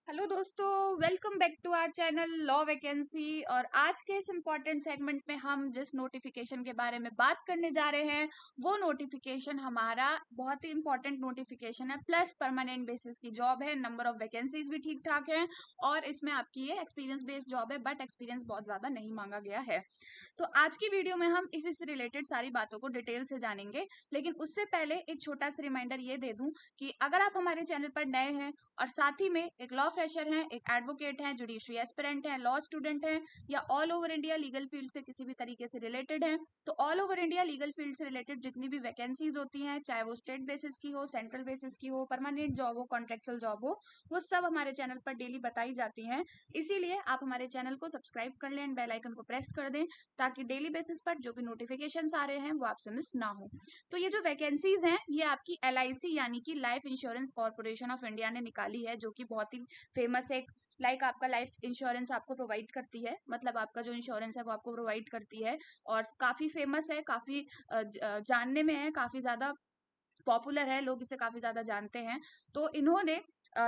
Hello दोस्तों, welcome back to our channel law vacancy. और आज के इस इम्पॉर्टेंट सेगमेंट में हम जिस नोटिफिकेशन के बारे में बात करने जा रहे हैं वो नोटिफिकेशन हमारा बहुत ही इम्पॉर्टेंट नोटिफिकेशन है, प्लस परमानेंट बेसिस की जॉब है। नंबर ऑफ वैकेंसीज भी ठीक ठाक है और इसमें आपकी ये एक्सपीरियंस बेस्ड जॉब है, बट एक्सपीरियंस बहुत ज़्यादा नहीं मांगा गया है। तो आज की वीडियो में हम इसी से रिलेटेड सारी बातों को डिटेल से जानेंगे, लेकिन उससे पहले एक छोटा सा रिमाइंडर ये दे दूं कि अगर आप हमारे चैनल पर नए हैं और साथ ही में एक लॉ फ्रेशर हैं, एक एडवोकेट हैं, जुडिशरी एस्पिरेंट हैं, लॉ स्टूडेंट हैं या all over India legal field से किसी भी तरीके से रिलेटेड हैं, तो all over India legal field से रिलेटेड जितनी भी वैकेंसीज होती हैं, चाहे वो स्टेट बेसिस की हो, सेंट्रल बेसिस की हो, परमानेंट जॉब हो, कॉन्ट्रेक्चुअल जॉब हो, वो सब हमारे चैनल पर डेली बताई जाती हैं। इसीलिए आप हमारे चैनल को सब्सक्राइब कर लें, बेल आइकन को प्रेस कर दें ताकि डेली बेसिस पर जो भी नोटिफिकेशंस आ रहे हैं वो आपसे मिस ना हो। तो ये जो वैकेंसीज हैं ये आपकी LIC यानी कि life Insurance Corporation of India ने निकाली है, जो कि बहुत ही फेमस है। लाइक आपका लाइफ इंश्योरेंस आपको प्रोवाइड करती है, मतलब आपका जो इंश्योरेंस है वो आपको प्रोवाइड करती है और काफी फेमस है, काफी जानने में है, काफी ज्यादा पॉपुलर है, लोग इसे काफी ज्यादा जानते हैं। तो इन्होंने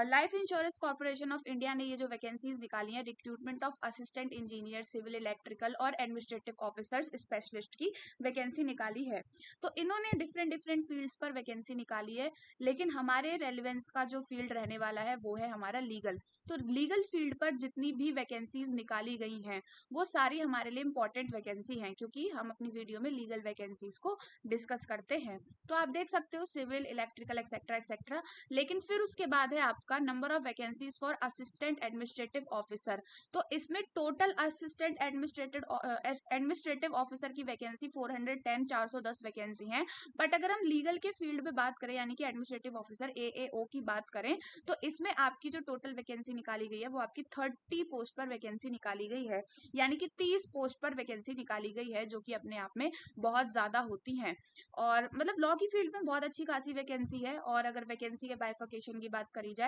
Life Insurance Corporation of India ने ये जो वैकेंसीज निकाली है, recruitment of assistant engineer, civil, electrical और एडमिनिस्ट्रेटिव ऑफिसर्स स्पेशलिस्ट की वैकेंसी निकाली है। तो इन्होंने डिफरेंट डिफरेंट फील्ड्स पर वैकेंसी निकाली है, लेकिन हमारे रेलिवेंस का जो फील्ड रहने वाला है वो है हमारा लीगल। तो लीगल फील्ड पर जितनी भी वैकेंसीज निकाली गई हैं वो सारी हमारे लिए इंपॉर्टेंट वैकेंसी हैं, क्योंकि हम अपनी वीडियो में लीगल वैकेंसीज को डिस्कस करते हैं। तो आप देख सकते हो सिविल, इलेक्ट्रिकल एक्सेट्रा एक्सेट्रा। लेकिन फिर उसके बाद है आपका number of vacancies for assistant administrative officer. तो इसमें टोटल असिस्टेंट एडमिनिस्ट्रेटिव ऑफिसर की वैकेंसी 410 410 वैकेंसी है। बट अगर हम लीगल के फील्ड में बात करें यानी कि एडमिनिस्ट्रेटिव ऑफिसर AAO की बात करें, तो इसमें आपकी जो टोटल वैकेंसी निकाली गई है वो आपकी 30 पोस्ट पर वैकेंसी निकाली गई है, यानी कि 30 पोस्ट पर वैकेंसी निकाली गई है, जो कि अपने आप में बहुत ज्यादा होती हैं। और मतलब लॉ की फील्ड में बहुत अच्छी खासी वैकेंसी है। और अगर वैकेंसी के बाइफर्केशन की बात करी जाए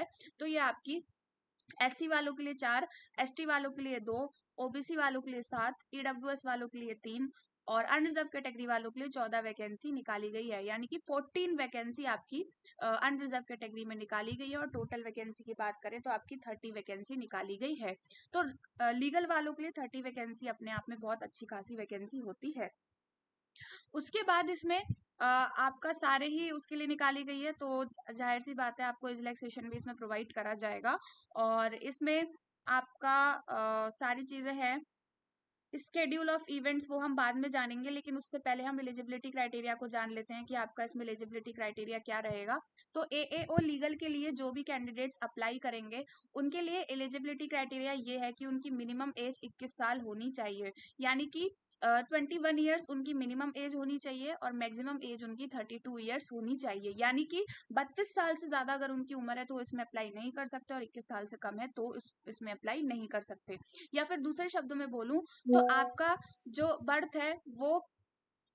तो ये आपकी SC वालों के लिए 4, ST वालों के लिए 2, OBC वालों के लिए 7, EWS वालों के लिए 3 और अनरिजर्व कैटेगरी वालों के लिए 14 वैकेंसी निकाली गई है, यानी कि 14 वैकेंसी आपकी अनरिजर्व कैटेगरी में निकाली गई है। और टोटल वैकेंसी की बात करें तो आपकी 30 वैकेंसी निकाली गई है। तो लीगल वालों के लिए 30 वैकेंसी अपने आप में बहुत अच्छी खासी वैकेंसी होती है। उसके बाद इसमें आपका सारे ही उसके लिए निकाली गई है, तो जाहिर सी बात है आपको रिलैक्सेशन भी इसमें प्रोवाइड करा जाएगा। और इसमें आपका सारी चीजें हैं। स्केड्यूल ऑफ इवेंट्स वो हम बाद में जानेंगे, लेकिन उससे पहले हम एलिजिबिलिटी क्राइटेरिया को जान लेते हैं कि आपका इसमें एलिजिबिलिटी क्राइटेरिया क्या रहेगा। तो AAO लीगल के लिए जो भी कैंडिडेट्स अप्लाई करेंगे उनके लिए एलिजिबिलिटी क्राइटेरिया ये है कि उनकी मिनिमम एज 21 साल होनी चाहिए, यानी कि 21 ईयर्स उनकी मिनिमम एज होनी चाहिए और मैक्सिमम एज उनकी 32 ईयर्स होनी चाहिए, यानी कि 32 साल से ज्यादा अगर उनकी उम्र है तो इसमें अप्लाई नहीं कर सकते और 21 साल से कम है तो इसमें अप्लाई नहीं कर सकते। या फिर दूसरे शब्दों में बोलूं तो आपका जो बर्थ है वो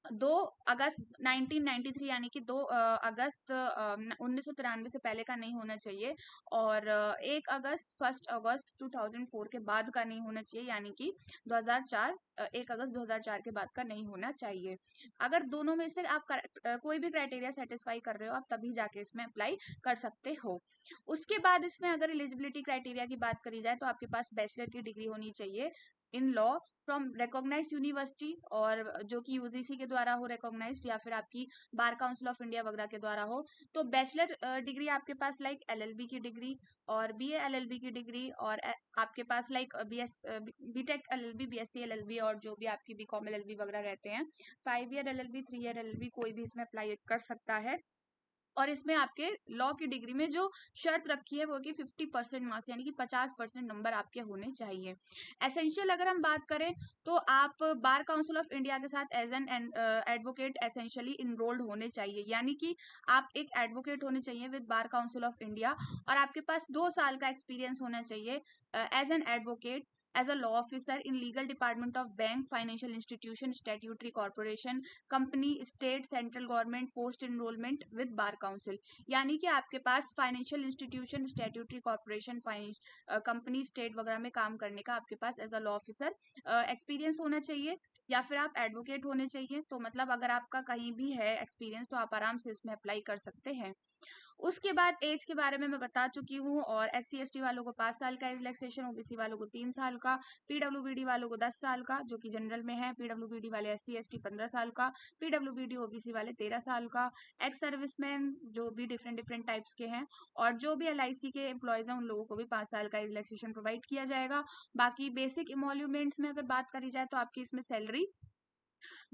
2 अगस्त 1993 यानी कि 2 अगस्त 1993 से पहले का नहीं होना चाहिए और 1 अगस्त 2004 के बाद का नहीं होना चाहिए, यानी कि 2004 1 अगस्त 2004 के बाद का नहीं होना चाहिए। अगर दोनों में से आप कोई भी क्राइटेरिया सेटिस्फाई कर रहे हो आप तभी जाके इसमें अप्लाई कर सकते हो। उसके बाद इसमें अगर एलिजिबिलिटी क्राइटेरिया की बात करी जाए तो आपके पास बैचलर की डिग्री होनी चाहिए in law from recognised university, और जो कि UGC के द्वारा हो रिकॉग्नाइज्ड, या फिर आपकी बार काउंसिल ऑफ इंडिया वगैरह के द्वारा हो। तो बैचलर डिग्री आपके पास लाइक LLB की डिग्री और BA LLB की डिग्री, और आपके पास like BTech LLB, BSc LLB और जो भी आपकी BCom LLB वगैरह रहते हैं, 5 ईयर LLB, 3 ईयर LLB, कोई भी इसमें अप्लाई कर सकता है। और इसमें आपके लॉ की डिग्री में जो शर्त रखी है वो कि 50% मार्क्स यानी कि 50% नंबर आपके होने चाहिए। एसेंशियल अगर हम बात करें तो आप बार काउंसिल ऑफ इंडिया के साथ as an advocate essentially enrolled होने चाहिए, यानी कि आप एक एडवोकेट होने चाहिए with Bar Council of India और आपके पास 2 साल का एक्सपीरियंस होना चाहिए as an advocate, as a law officer in legal department of bank, financial institution, statutory corporation, company, state, central government, post enrollment with bar council। यानी कि आपके पास financial institution, statutory corporation, company, state वगैरह में काम करने का आपके पास as a law officer experience होना चाहिए, या फिर आप एडवोकेट होने चाहिए। तो मतलब अगर आपका कहीं भी है एक्सपीरियंस तो आप आराम से इसमें अप्लाई कर सकते हैं। उसके बाद एज के बारे में मैं बता चुकी हूँ, और SC ST वालों को 5 साल का एज रिलैक्सेशन, OBC वालों को 3 साल का, PWBD वालों को 10 साल का जो कि जनरल में है, PWBD वाले SC ST 15 साल का, PWBD OBC वाले 13 साल का, एक्स सर्विसमैन जो भी डिफरेंट डिफरेंट टाइप्स के हैं, और जो भी LIC के एम्प्लॉयज हैं उन लोगों को भी 5 साल का एज रिलैक्सेशन प्रोवाइड किया जाएगा। बाकी बेसिक इमोल्यूमेंट्स में अगर बात करी जाए तो आपकी इसमें सैलरी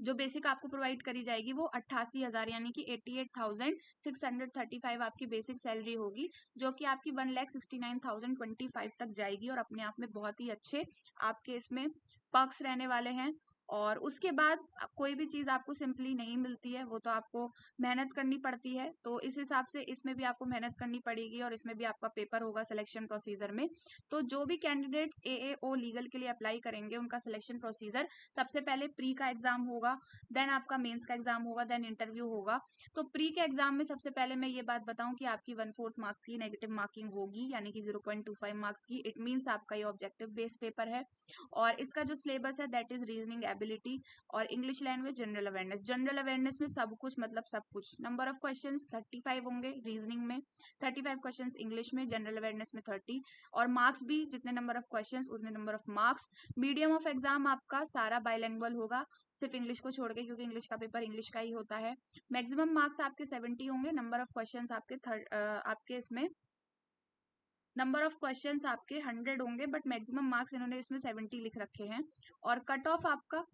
जो बेसिक आपको प्रोवाइड करी जाएगी वो 88,000 यानी कि 88,635 आपकी बेसिक सैलरी होगी, जो कि आपकी 1,69,025 तक जाएगी, और अपने आप में बहुत ही अच्छे आपके इसमें पर्क्स रहने वाले हैं। और उसके बाद कोई भी चीज़ आपको सिंपली नहीं मिलती है, वो तो आपको मेहनत करनी पड़ती है, तो इस हिसाब से इसमें भी आपको मेहनत करनी पड़ेगी, और इसमें भी आपका पेपर होगा सिलेक्शन प्रोसीजर में। तो जो भी कैंडिडेट्स AAO लीगल के लिए अप्लाई करेंगे उनका सिलेक्शन प्रोसीजर सबसे पहले प्री का एग्जाम होगा, देन आपका मेंस का एग्जाम होगा, देन इंटरव्यू होगा। तो प्री के एग्जाम में सबसे पहले मैं ये बात बताऊं कि आपकी 1/4 मार्क्स की नेगेटिव मार्किंग होगी, यानी कि 0.25 मार्क्स की। इट मीन्स आपका ये ऑब्जेक्टिव बेस्ड पेपर है, और इसका जो सिलेबस है दैट इज रीजनिंग एबिलिटी और English language, general awareness. General awareness में सब कुछ, मतलब सब कुछ। नंबर ऑफ क्वेश्चन 35 होंगे रीजनिंग में, 35 क्वेश्चन इंग्लिश में, जनरल अवेयरनेस में 30, और मार्क्स भी जितने नंबर ऑफ क्वेश्चन उतने number of marks. Medium of exam आपका सारा बाइलैंग्वेज होगा, सिर्फ इंग्लिश को छोड़ के, क्योंकि इंग्लिश का पेपर इंग्लिश का ही होता है। मैक्सिमम मार्क्स आपके 70 होंगे, नंबर ऑफ क्वेश्चंस आपके इसमें नंबर ऑफ क्वेश्चंस आपके 100 होंगे, बट मैक्सिमम मार्क्स इन्होंने इसमें 70 लिख रखे हैं। और कट ऑफ आपका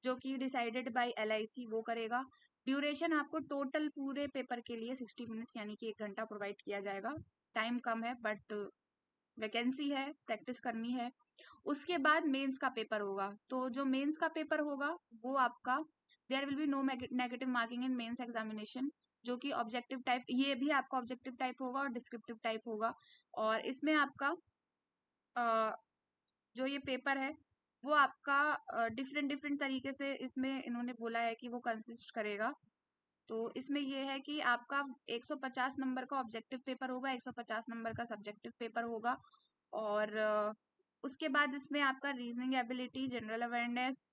जो कि डिसाइडेड बाय LIC वो करेगा। ड्यूरेशन आपको टोटल पूरे पेपर के लिए 60 मिनट्स यानी कि 1 घंटा प्रोवाइड किया जाएगा। टाइम कम है बट वैकेंसी है, प्रैक्टिस करनी है। उसके बाद मेंस का पेपर होगा, तो जो मेंस का पेपर होगा वो आपका there will be no negative marking in mains examination, जो कि ऑब्जेक्टिव टाइप, ये भी आपका ऑब्जेक्टिव टाइप होगा और डिस्क्रिप्टिव टाइप होगा। और इसमें आपका जो ये पेपर है वो आपका डिफरेंट डिफरेंट तरीके से इसमें इन्होंने बोला है कि वो कंसिस्ट करेगा। तो इसमें ये है कि आपका 150 नंबर का ऑब्जेक्टिव पेपर होगा, 150 नंबर का सब्जेक्टिव पेपर होगा, और उसके बाद इसमें आपका reasoning ability, general awareness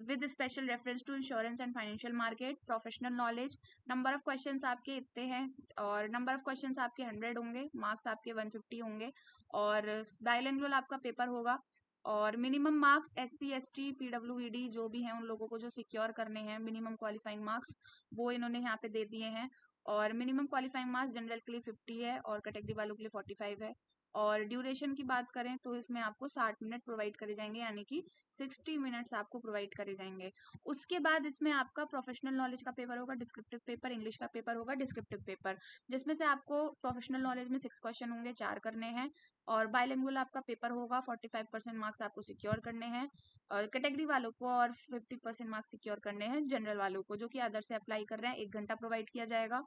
with special reference to insurance and financial market, professional knowledge. Number of questions आपके इतने हैं, और नंबर ऑफ क्वेश्चंस आपके 100 होंगे, मार्क्स आपके 150 होंगे, और बाइलिंगुअल आपका पेपर होगा। और minimum marks SC ST PWBD जो भी हैं उन लोगों को जो सिक्योर करने हैं मिनिमम क्वालिफाइंग मार्क्स, वो इन्होंने यहाँ पे दे दिए हैं। और मिनिमम क्वालिफाइंग मार्क्स जनरल के लिए 50 है, और कैटेगरी वालों के लिए 45 है। और ड्यूरेशन की बात करें तो इसमें आपको 60 मिनट प्रोवाइड करे जाएंगे, यानी कि 60 मिनट्स आपको प्रोवाइड करे जाएंगे। उसके बाद इसमें आपका प्रोफेशनल नॉलेज का पेपर होगा, डिस्क्रिप्टिव पेपर, इंग्लिश का पेपर होगा, डिस्क्रिप्टिव पेपर, जिसमें से आपको प्रोफेशनल नॉलेज में 6 क्वेश्चन होंगे, 4 करने हैं। और बाइलिंगुअल आपका पेपर होगा, 45% मार्क्स आपको सिक्योर करने हैं और कैटेगरी वालों को, और 50% मार्क्स सिक्योर करने हैं जनरल वालों को जो कि अदर से अप्लाई कर रहे हैं। 1 घंटा प्रोवाइड किया जाएगा।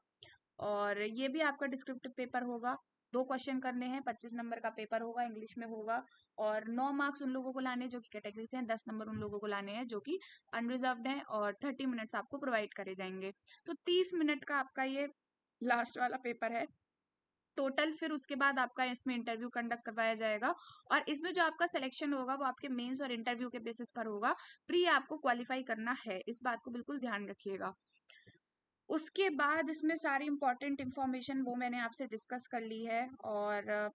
और ये भी आपका डिस्क्रिप्टिव पेपर होगा, 2 क्वेश्चन करने हैं, 25 नंबर का पेपर होगा, इंग्लिश में होगा। और 9 मार्क्स उन लोगों को लाने जो कि कैटेगरी से हैं, 10 नंबर उन लोगों को लाने हैं जो कि अनरिजर्व्ड हैं, और 30 मिनट्स आपको प्रोवाइड करे जाएंगे। तो 30 मिनट का आपका ये लास्ट वाला पेपर है टोटल। फिर उसके बाद आपका इसमें इंटरव्यू कंडक्ट करवाया जाएगा, और इसमें जो आपका सिलेक्शन होगा वो आपके मेंस और इंटरव्यू के बेसिस पर होगा। प्री आपको क्वालिफाई करना है, इस बात को बिल्कुल ध्यान रखिएगा। उसके बाद इसमें सारी इंपॉर्टेंट इंफॉर्मेशन वो मैंने आपसे डिस्कस कर ली है। और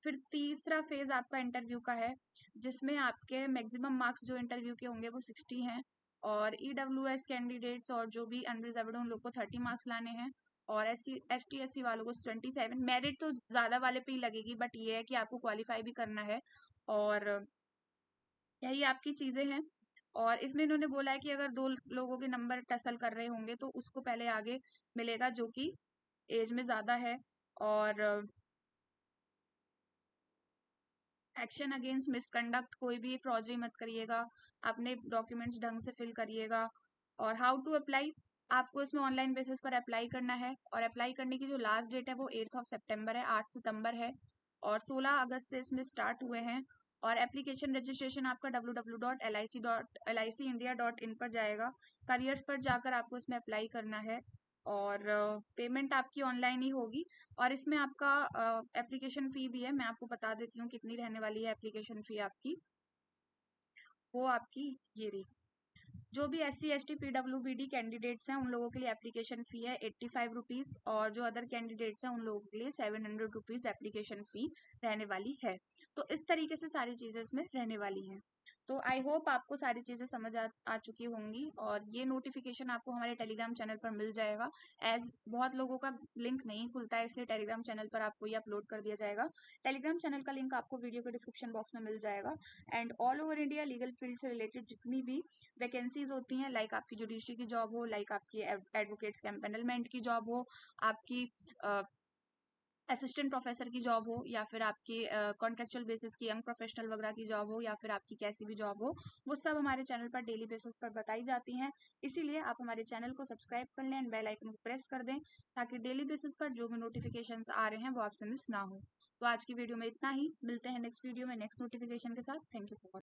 फिर तीसरा फेज आपका इंटरव्यू का है, जिसमें आपके मैक्सिमम मार्क्स जो इंटरव्यू के होंगे वो 60 हैं, और EWS कैंडिडेट्स और जो भी अनरिजर्व्ड उन लोग को 30 मार्क्स लाने हैं, और SC ST वालों को 27। मेरिट तो ज़्यादा वाले पे ही लगेगी, बट ये है कि आपको क्वालिफाई भी करना है, और यही आपकी चीज़ें हैं। और इसमें इन्होंने बोला है कि अगर 2 लोगों के नंबर टसल कर रहे होंगे तो उसको पहले आगे मिलेगा जो कि एज में ज़्यादा है। और एक्शन अगेंस्ट मिसकंडक्ट, कोई भी फ्रॉडरी मत करिएगा, अपने डॉक्यूमेंट्स ढंग से फिल करिएगा। और हाउ टू अप्लाई, आपको इसमें ऑनलाइन बेसिस पर अप्लाई करना है, और अप्लाई करने की जो लास्ट डेट है वो 8 सितंबर है, 8 सितंबर है, और 16 अगस्त से इसमें स्टार्ट हुए हैं। और एप्लीकेशन रजिस्ट्रेशन आपका www.licindia.in पर जाएगा, करियर्स पर जाकर आपको इसमें अप्लाई करना है, और पेमेंट आपकी ऑनलाइन ही होगी। और इसमें आपका एप्लीकेशन फ़ी भी है, मैं आपको बता देती हूँ कितनी रहने वाली है एप्लीकेशन फ़ी आपकी। वो आपकी ये रही, जो भी SC ST PWBD कैंडिडेट्स हैं उन लोगों के लिए एप्लीकेशन फ़ी है 85 रुपीज़, और जो अदर कैंडिडेट्स हैं उन लोगों के लिए 700 रुपीज़ एप्लीकेशन फ़ी रहने वाली है। तो इस तरीके से सारी चीज़ें इसमें रहने वाली हैं। तो आई होप आपको सारी चीज़ें समझ आ चुकी होंगी, और ये नोटिफिकेशन आपको हमारे टेलीग्राम चैनल पर मिल जाएगा। एज बहुत लोगों का लिंक नहीं खुलता है, इसलिए टेलीग्राम चैनल पर आपको ये अपलोड कर दिया जाएगा। टेलीग्राम चैनल का लिंक आपको वीडियो के डिस्क्रिप्शन बॉक्स में मिल जाएगा। And all over India legal field से रिलेटेड जितनी भी वैकेंसीज होती हैं, लाइक आपकी जुडिशरी की जॉब हो, लाइक आपकी एडवोकेट्स के एम्पेनलमेंट की जॉब हो, आपकी असिस्टेंट प्रोफेसर की जॉब हो, या फिर आपकी कॉन्ट्रेक्चुअल बेसिस की यंग प्रोफेशनल वगैरह की जॉब हो, या फिर आपकी कैसी भी जॉब हो, वो सब हमारे चैनल पर डेली बेसिस पर बताई जाती हैं। इसीलिए आप हमारे चैनल को सब्सक्राइब कर लें एंड बेल आइकन को प्रेस कर दें, ताकि डेली बेसिस पर जो भी नोटिफिकेशंस आ रहे हैं वो आपसे मिस ना हो। तो आज की वीडियो में इतना ही, मिलते हैं नेक्स्ट वीडियो में नेक्स्ट नोटिफिकेशन के साथ। Thank you for